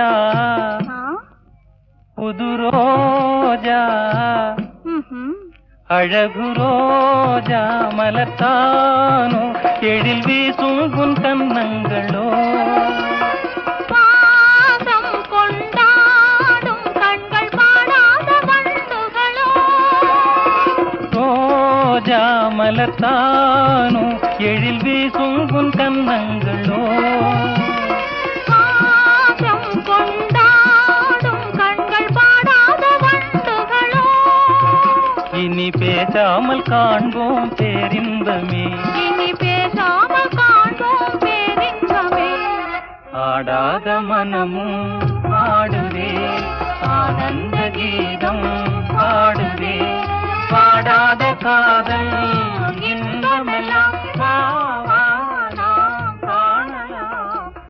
ரோஜா புது ரோஜா அழகு ரோஜா மலர்த்தானோ எழில் வீசும் உன் கன்னங்களோ பாசம் கொண்டாடும் கண்கள் பாடாத வண்டுகளோ ரோஜா மலர்த்தானோ எழில் வீசும் உன் கன்னங்களோ பாசம் கொண்டாடும் கண்கள் பாடாத வண்டுகளோ இனி பேசாமல் காண்போம் பேரின்பமே இனி பேசாமல் காண்போம் பேரின்பமே ஆடாத மனமும் ஆடுவே ஆனந்த கீதம் பாடுவே பாடாத காதல் இன்பமெல்லாம் வா வா